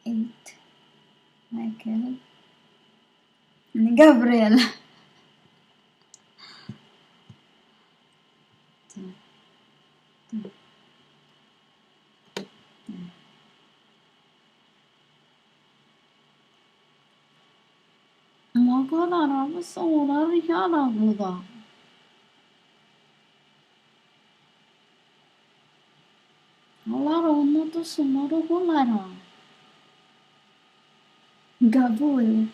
8. Michael. Gabriel. Magalar solar yaraguda. Alar onu da sumaru gulara. Gabul.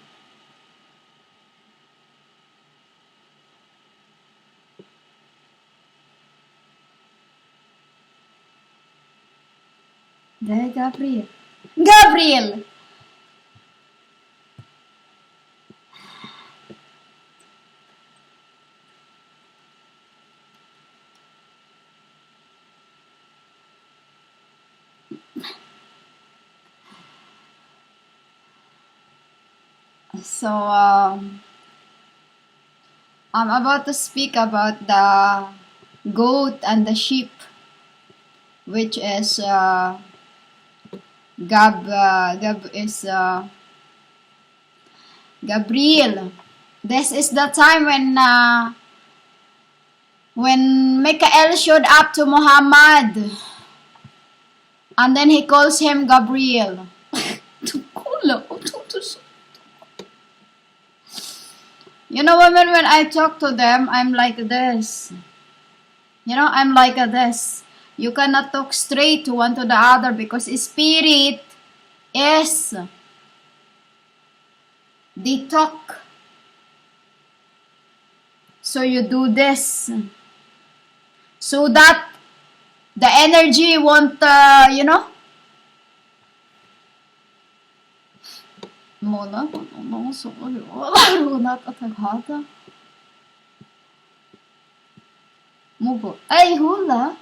De Gabriel. Gabriel! So, I'm about to speak about the goat and the sheep, which is Gabriel. This is the time when Michael showed up to Muhammad, and then he calls him Gabriel. You know, women, when I talk to them, I'm like this. You know, I'm like this. You cannot talk straight to one to the other because spirit is, they talk. So you do this so that the energy won't, you know, Mona, no, so not atagada. Mubo. Ay, hula.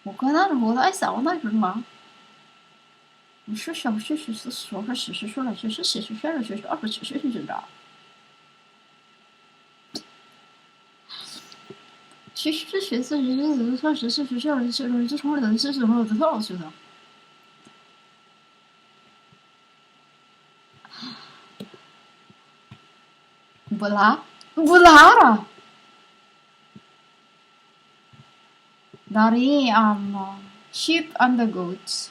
Một cái đó我在想那什么，你是小学学是说是学说了学是写学学了学二是学学学的，学是学是说是学学了学了就从了是什么的套学的。Bulara dari sheep and the goats.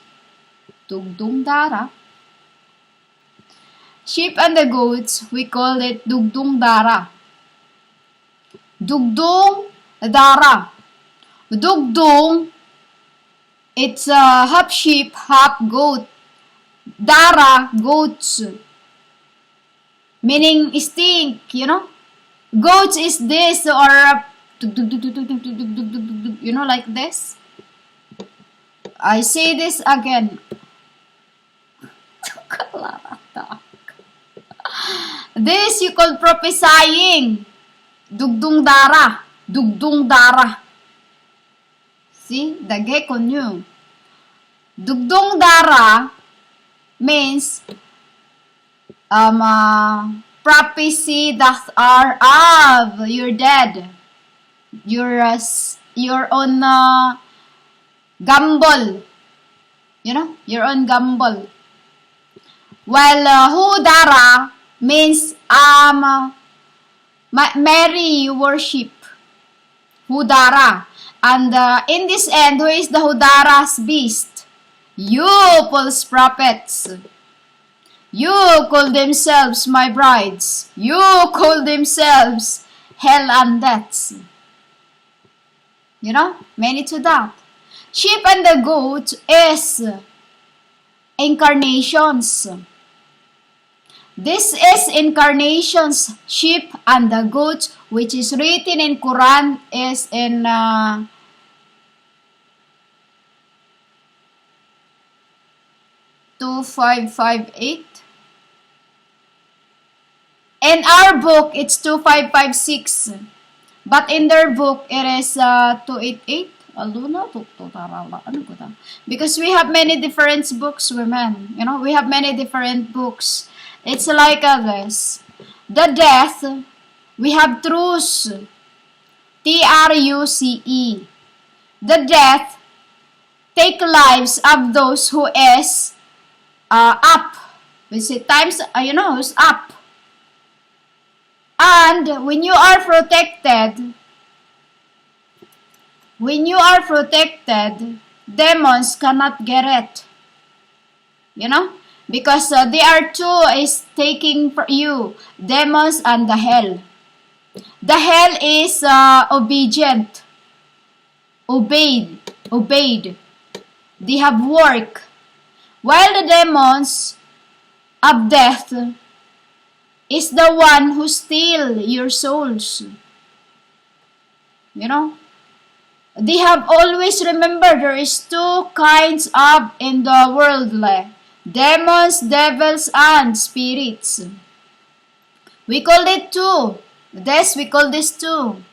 Dugdung dara. Sheep and the goats, we call it dugdung dara. Dugdung dara. Dugdung, it's half sheep, half goat. Dara, goats. Meaning stink, you know. Goats is this or you know, like this. I say this again. This you call prophesying. Dugdung dara. Dugdung dara. See, the gecko knew. Dugdung dara means prophecy that are of your dead, your own gamble, you know, your own gamble. While Hudara means Mary you worship, Hudara, and in this end, who is the Hudara's beast? You false prophets. You call themselves my brides. You call themselves hell and death. You know, many to that. Sheep and the goat is incarnations. This is incarnations, sheep and the goat, which is written in Quran, is in 2558. In our book, it's 2556. But in their book, it is 288. Because we have many different books, women. You know, we have many different books. It's like this. The death, we have truce. Truce. The death, we have truce. 'The take lives of those who is up. We say times, who's up. And when you are protected, demons cannot get it. Because they are two is taking you, demons and the hell. The hell is obedient, obeyed. They have work. While the demons of death is the one who steal your souls. They have always remembered there is two kinds of in the world, demons, devils, and spirits. We call it two. This, we call this two.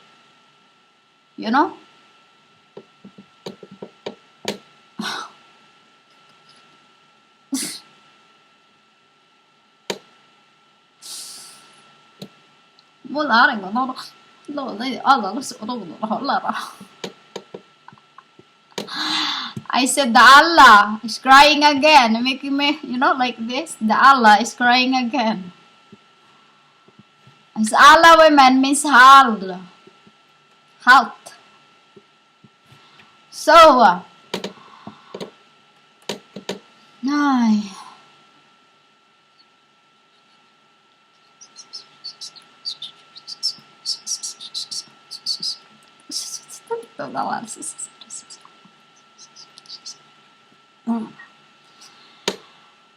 I said the Allah is crying again, making me, like this. The Allah is crying again. As Allah women means halt. So,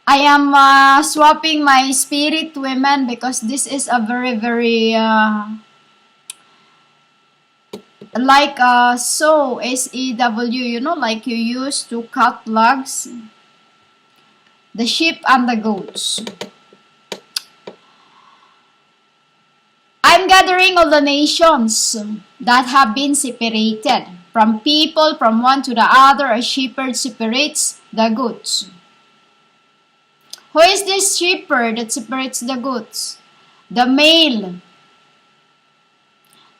I am swapping my spirit women because this is a very, very like saw, S-E-W, like you use to cut logs. The sheep and the goats. I'm gathering all the nations that have been separated from people, from one to the other. A shepherd separates the goats. Who is this shepherd that separates the goats? The male.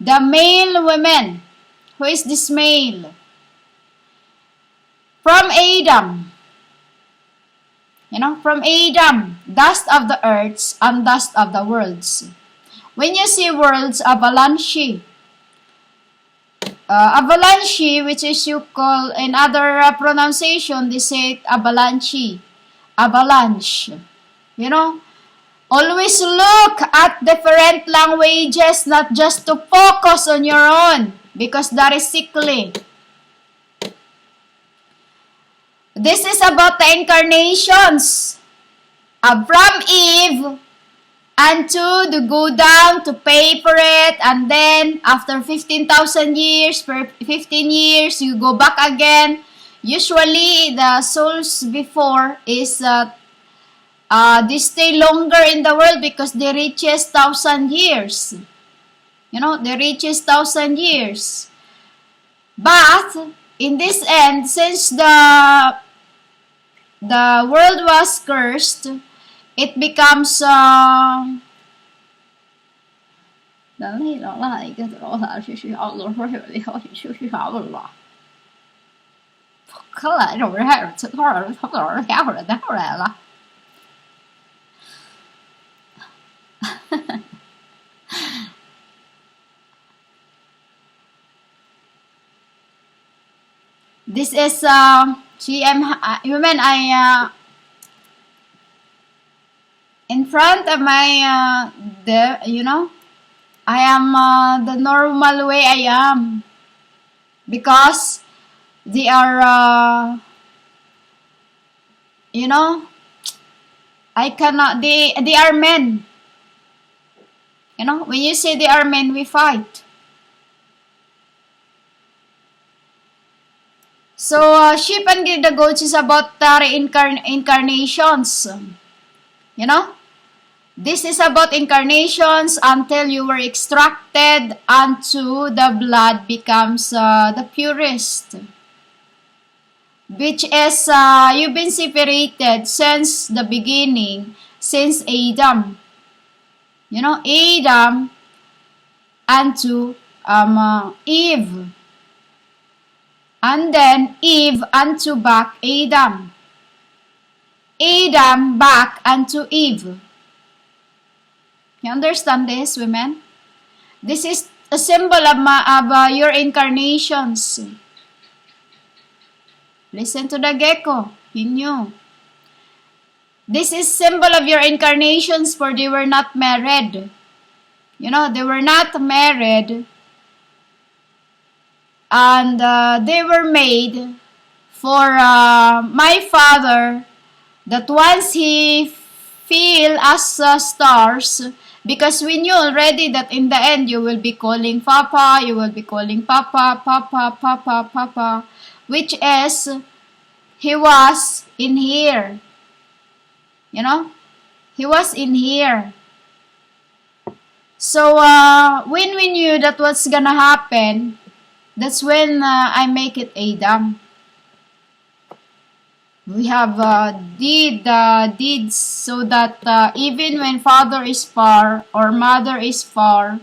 The male women. Who is this male? From Adam. From Adam, dust of the earths and dust of the worlds. When you see worlds, avalanche, which is you call in other pronunciation, they say avalanche. Always look at different languages, not just to focus on your own, because that is sickly. This is about the incarnations from Eve and to go down to pay for it, and then after 15,000 years, for 15 years, you go back again. Usually, the souls before is they stay longer in the world because they reaches 1,000 years. They reaches 1,000 years. But in this end, since the world was cursed, it becomes this is women, in front of my I am the normal way I am, because they are I cannot, they are men. When you say they are men, we fight. So sheep and the goats is about incarnations. This is about incarnations until you were extracted unto the blood becomes the purest. Which is, you've been separated since the beginning, since Adam. Adam unto Eve. And then Eve unto back Adam. Adam back unto Eve. You understand this, women? This is a symbol of your incarnations. Listen to the gecko. He knew. This is symbol of your incarnations, for they were not married. You know, they were not married. And they were made for my Father, that once He feel as stars, because we knew already that in the end you will be calling Papa, you will be calling Papa, Papa, Papa, Papa, which is, He was in here. You know? He was in here. So, when we knew that what's gonna happen, that's when I make it Adam. We have deeds so that even when father is far or mother is far,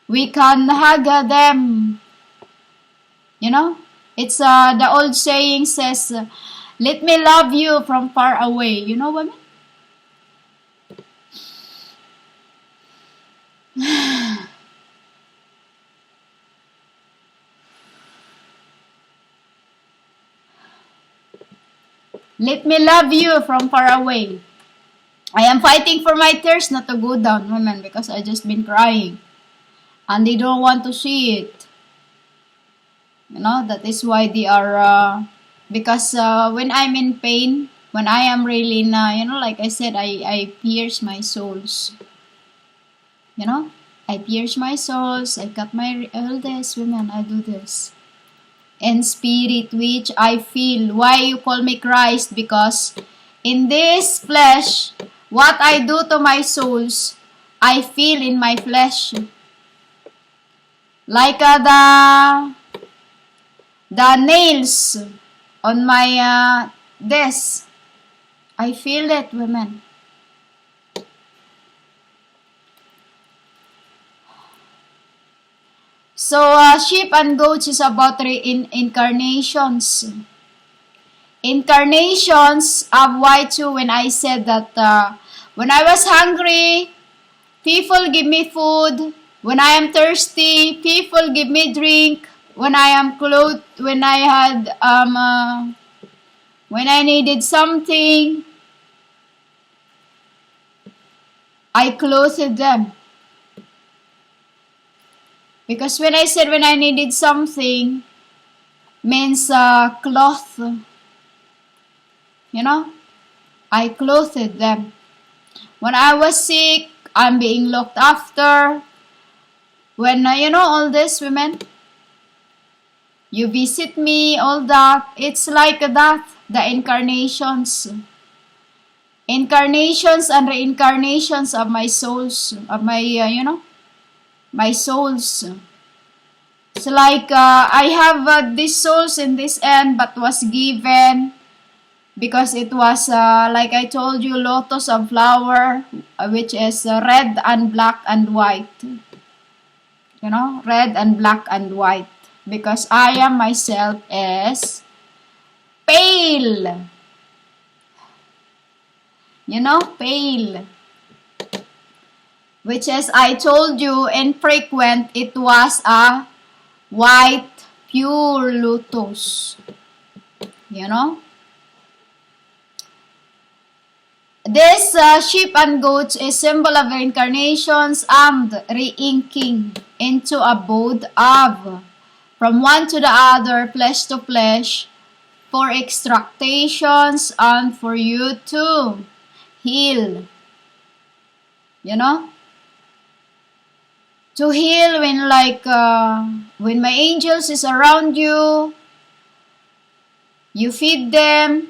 we can hug them. You know? It's the old saying says, let me love you from far away. You know what I mean? Let me love you from far away. I am fighting for my tears not to go down, women, because I just been crying. And they don't want to see it. You know, that is why they are, because when I'm in pain, when I am really in, you know, like I said, I pierce my souls. You know, I pierce my souls, I cut my, all this, women, I do this. And spirit, which I feel. Why you call me Christ? Because in this flesh, what I do to my souls, I feel in my flesh. Like the nails on my this. I feel it, women. So, sheep and goats is about incarnations. Incarnations of why too, when I said that when I was hungry, people give me food. When I am thirsty, people give me drink. When I am clothed, when I had when I needed something, I clothed them. Because when I said when I needed something, means cloth. You know, I clothed them. When I was sick, I'm being looked after. When, you know, all this, women, you visit me, all that, it's like that, the incarnations. Incarnations and reincarnations of my souls, of my, you know, my souls. It's like I have these souls in this end, but was given because it was, like I told you, lotus of flower, which is red and black and white. You know, red and black and white. Because I am myself is pale. You know, pale. Which is, I told you, infrequent, it was a white, pure lotus. You know? This sheep and goats is symbol of reincarnations and re-inking into abode of, from one to the other, flesh to flesh, for extractations and for you to heal. You know? To heal when like, when my angels is around you, you feed them.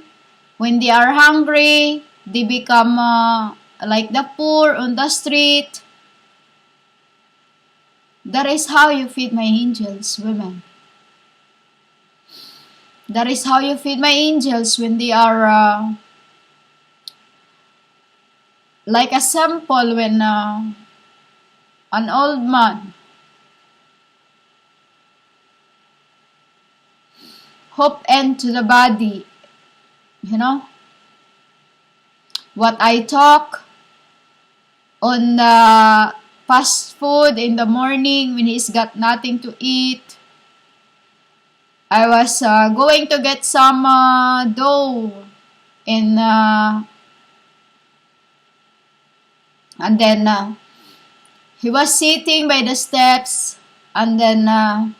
When they are hungry, they become like the poor on the street. That is how you feed my angels, women. That is how you feed my angels when they are like a sample when an old man hope into the body. You know, what I talk on the fast food in the morning when he's got nothing to eat. I was going to get some dough in and then he was sitting by the steps and then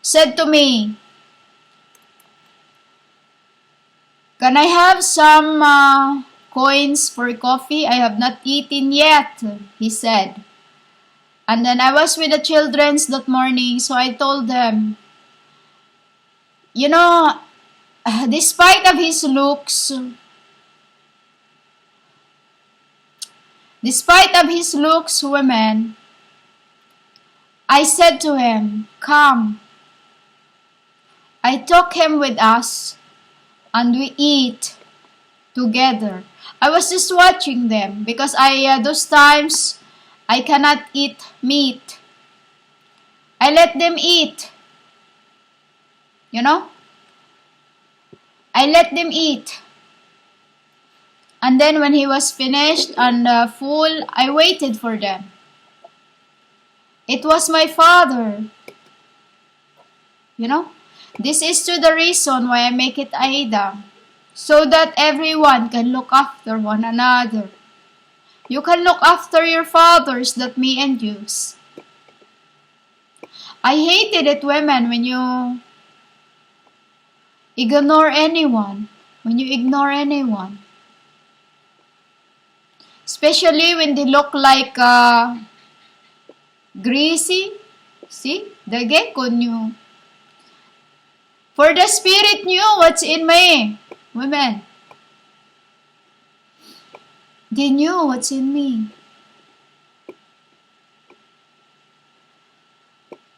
said to me, "Can I have some coins for coffee? I have not eaten yet," he said. And then I was with the childrens that morning, so I told them, you know, despite of his looks, women, I said to him, "Come." I took him with us and we eat together. I was just watching them because those times I cannot eat meat. I let them eat. You know? I let them eat. And then when he was finished and full, I waited for them. It was my father. You know? This is to the reason why I make it Aida. So that everyone can look after one another. You can look after your fathers, that me and yous. I hated it, women, when you ignore anyone. Especially when they look like greasy. See? The gecko knew. For the Spirit knew what's in me. Women. They knew what's in me.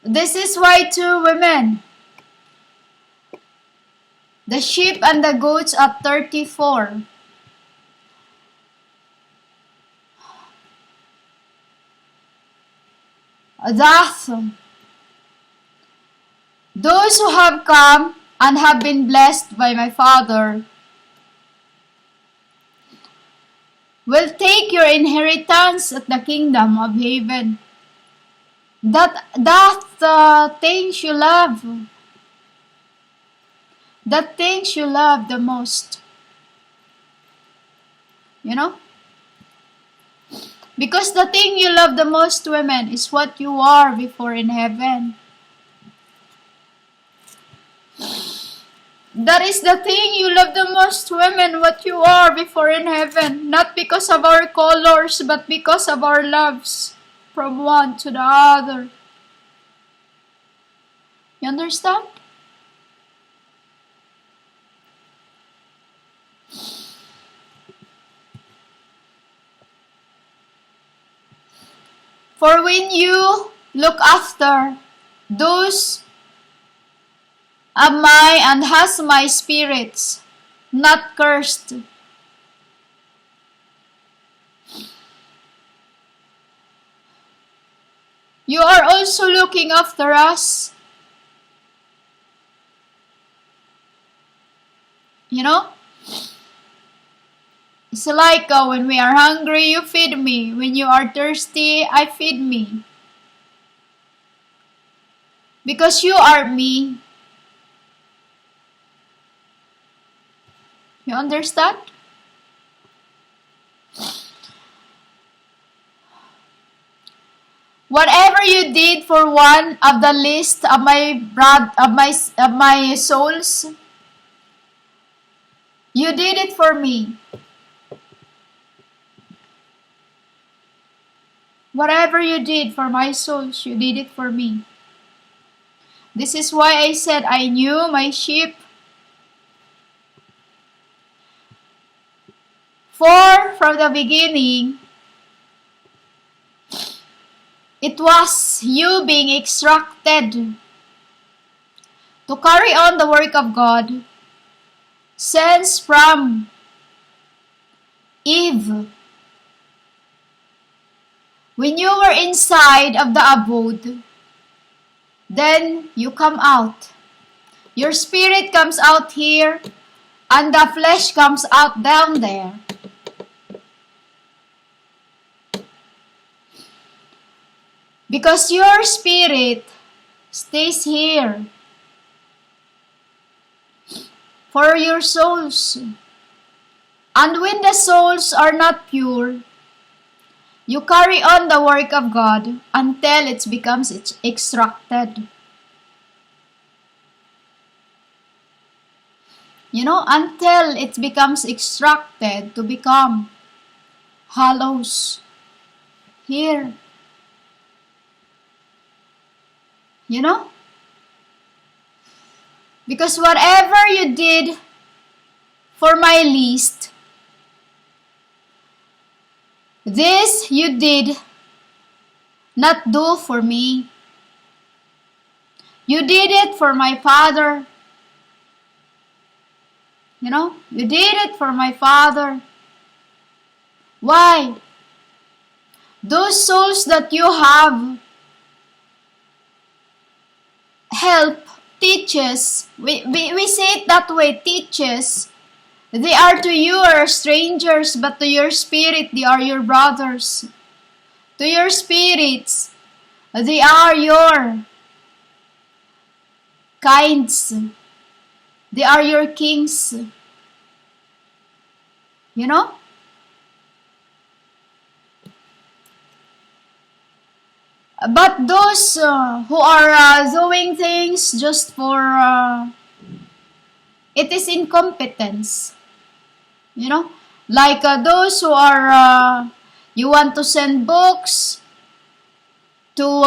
This is why too, women. The sheep and the goats at 34. Thus, those who have come and have been blessed by my Father will take your inheritance at the kingdom of heaven. That things you love. The things you love the most. You know? Because the thing you love the most, women, is what you are before in heaven. That is the thing you love the most, women, what you are before in heaven. Not because of our colors, but because of our loves from one to the other. You understand? For when you look after those of my and has my spirits, not cursed, you are also looking after us. You know? It's like when we are hungry, you feed me. When you are thirsty, I feed me. Because you are me. You understand? Whatever you did for one of the least of my souls, you did it for me. Whatever you did for my souls, you did it for me. This is why I said I knew my sheep. For from the beginning, it was you being extracted to carry on the work of God, since from Eve, when you were inside of the abode, then you come out. Your spirit comes out here, and the flesh comes out down there. Because your spirit stays here for your souls. And when the souls are not pure, you carry on the work of God until it becomes extracted. Until it becomes extracted to become hollows here. Because whatever you did for my least, this you did not do for me. You did it for my Father. You did it for my Father. Why? Those souls that you have help, teaches, we say it that way, teaches. They are to you are strangers, but to your spirit, they are your brothers. To your spirits, they are your kinds. They are your kings. But those who are doing things just for, it is incompetence. Like those who are, you want to send books to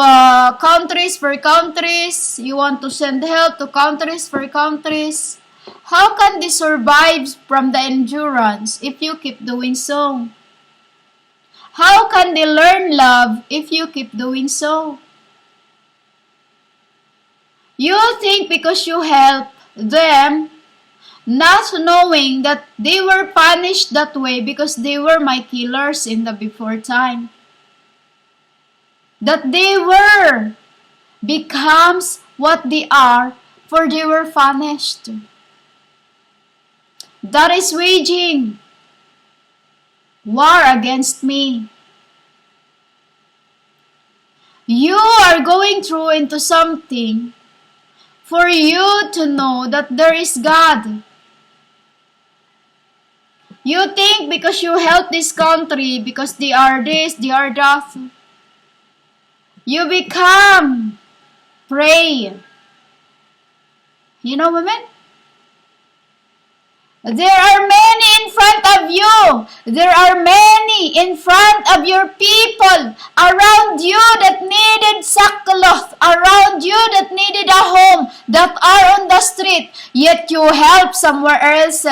countries for countries, you want to send help to countries for countries. How can they survive from the endurance if you keep doing so? How can they learn love if you keep doing so? You think because you help them, not knowing that they were punished that way because they were my killers in the before time. That they were becomes what they are, for they were punished. That is waging war against me. You are going through into something for you to know that there is God. You think because you help this country, because they are this, they are that, you become prey. Women? There are many in front of you. There are many in front of your people around you that needed sackcloth, around you that needed a home, that are on the street, yet you help somewhere else.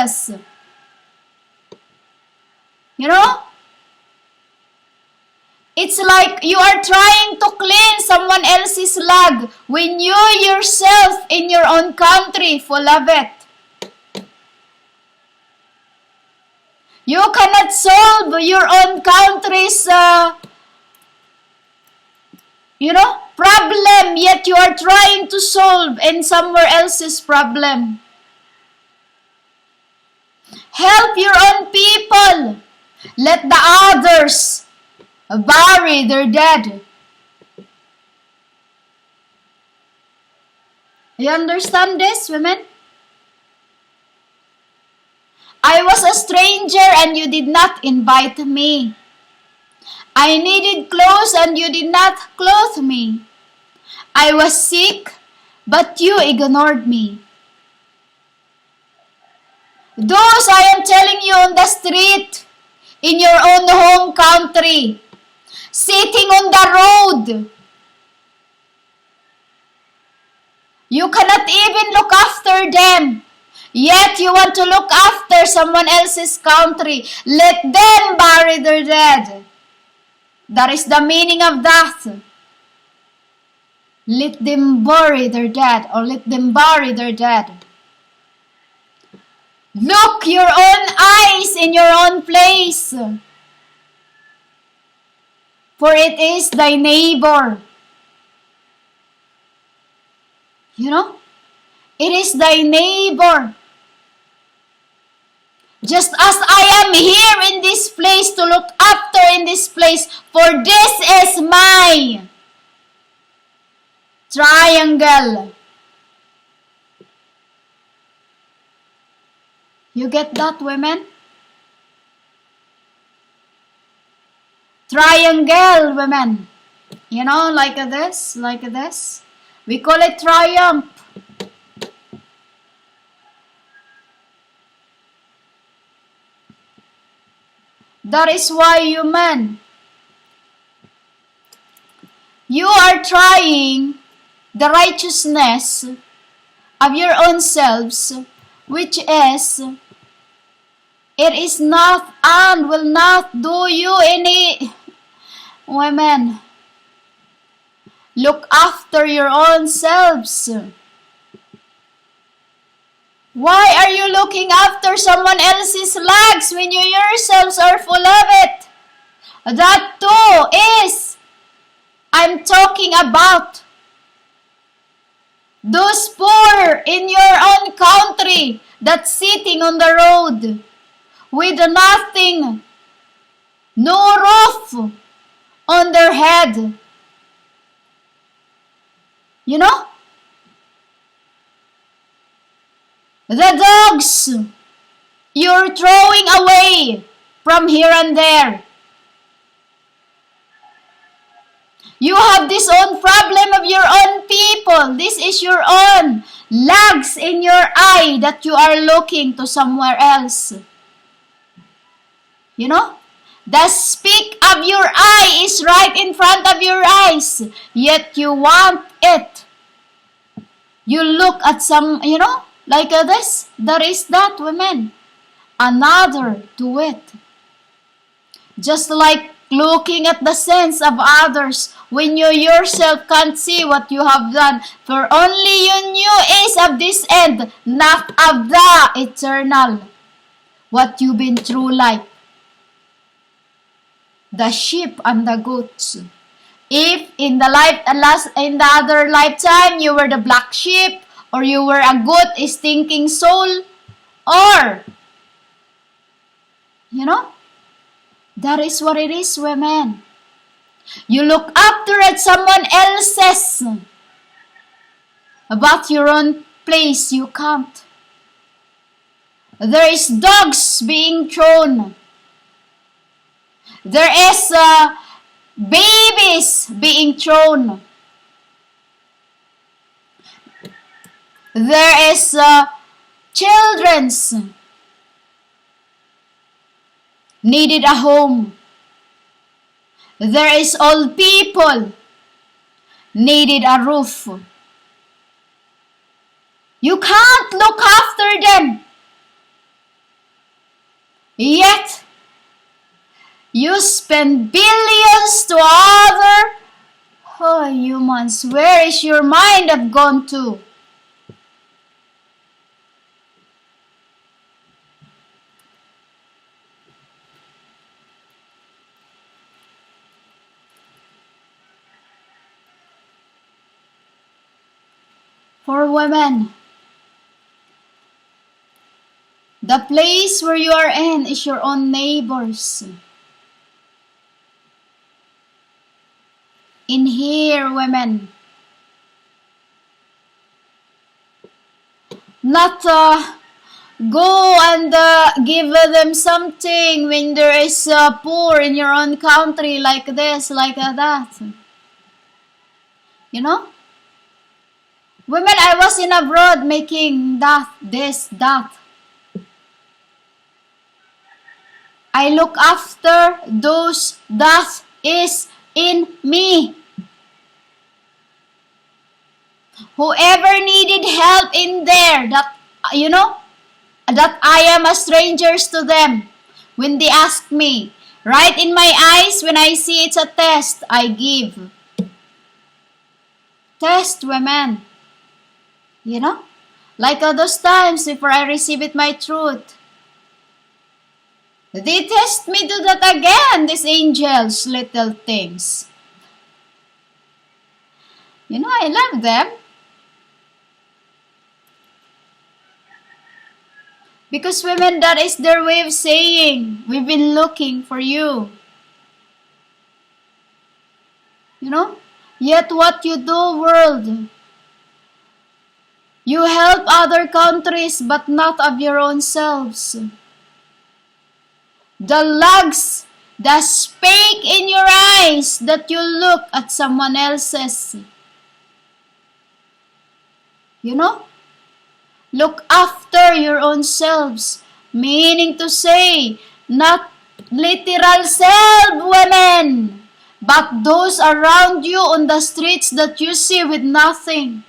It's like you are trying to clean someone else's lag when you yourself in your own country full of it. You cannot solve your own country's, problem, yet you are trying to solve in somewhere else's problem. Help your own people. Let the others bury their dead. You understand this, women? I was a stranger and you did not invite me. I needed clothes and you did not clothe me. I was sick, but you ignored me. Those I am telling you on the street, in your own home country, sitting on the road. You cannot even look after them. Yet you want to look after someone else's country. Let them bury their dead. That is the meaning of that. Let them bury their dead, or let them bury their dead. Look your own eyes in your own place. For it is thy neighbor. It is thy neighbor. Just as I am here in this place to look after in this place, for this is my triangle. You get that, women? Triangle, women. You know, like this, like this. We call it triumph. That is why you men, you are trying the righteousness of your own selves, which is, it is not and will not do you any. Women, look after your own selves. Why are you looking after someone else's legs when you yourselves are full of it? That too is, I'm talking about those poor in your own country that's sitting on the road with nothing, no roof on their head. You know? The dogs you're throwing away from here and there. You have this own problem of your own people. This is your own lags in your eye that you are looking to somewhere else. You know? The speck of your eye is right in front of your eyes, yet you want it. You look at some, you know, like this. There is that, women. Another to it. Just like looking at the sins of others when you yourself can't see what you have done. For only you knew is of this end, not of the eternal. What you've been through life. The sheep and the goats. If in the other lifetime you were the black sheep, or you were a goat, a stinking soul, or, you know, that is what it is, women. You look after at someone else's, but your own place you can't. There is dogs being thrown. There is babies being thrown. There is children's needed a home. There is old people needed a roof. You can't look after them. Yet, you spend billions to other humans. Where is your mind have gone to? For women, the place where you are in is your own neighbors. In here, women, not go and give them something when there is poor in your own country, like this, like that. You know? Women, I was in abroad making that, this, that. I look after those that is in me. Whoever needed help in there, that, you know, that I am a stranger to them. When they ask me, right in my eyes, when I see it's a test, I give. Test, women. You know? Like those times before I receive it my truth. They test me do that again, these angels, little things. You know, I love them. Because women, that is their way of saying, we've been looking for you. You know? Yet what you do, world, you help other countries but not of your own selves. The lugs, the speck in your eyes that you look at someone else's. You know? Look after your own selves. Meaning to say, not literal self women, but those around you on the streets that you see with nothing.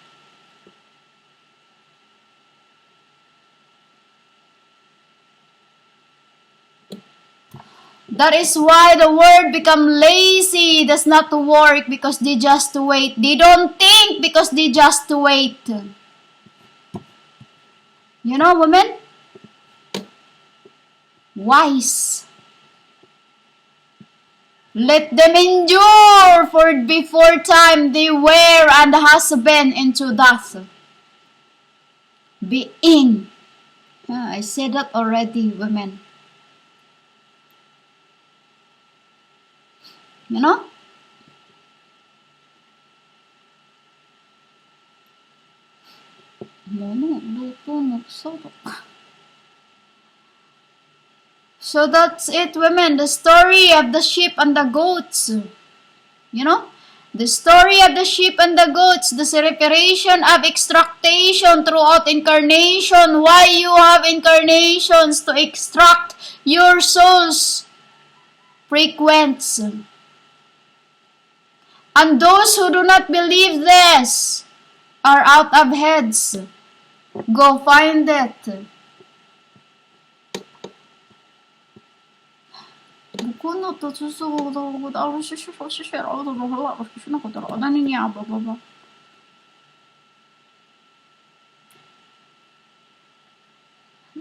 That is why the word become lazy, does not work because they just wait. They don't think because they just wait. You know, women? Wise. Let them endure, for before time they wear and husband into death. Being. I said that already, women. You know? So that's it, women. The story of the sheep and the goats. You know? The story of the sheep and the goats, the separation of extractation throughout incarnation. Why you have incarnations? To extract your soul's frequency. And those who do not believe this are out of heads. Go find it.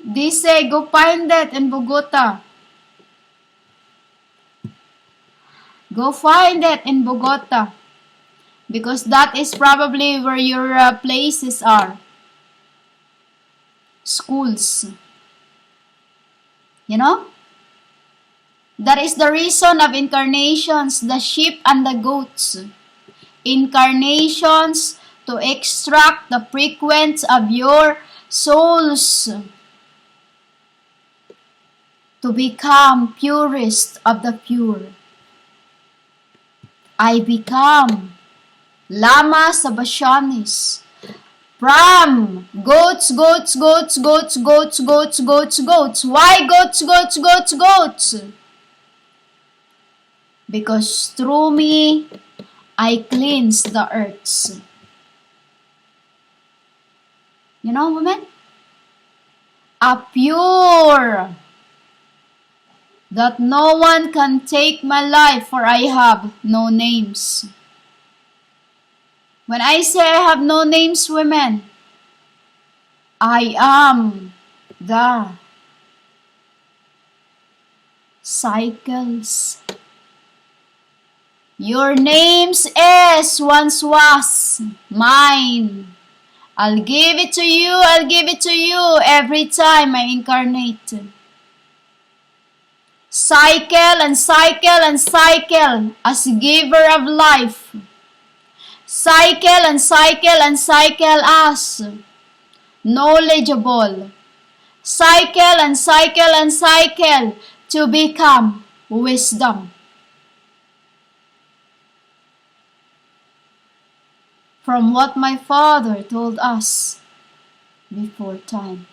They say, go find that in Bogota. Go find it in Bogota. Because that is probably where your places are. Schools. You know? That is the reason of incarnations, the sheep and the goats. Incarnations to extract the frequency of your souls. To become purest of the pure. I become Lama Sabashanis. From goats. Why goats? Because through me, I cleanse the earths. You know, women? A pure, that no one can take my life, for I have no names. When I say I have no names, women, I am the cycles. Your names is, once was, mine. I'll give it to you every time I incarnate. Cycle as giver of life. Cycle as knowledgeable. Cycle to become wisdom. From what my father told us before time.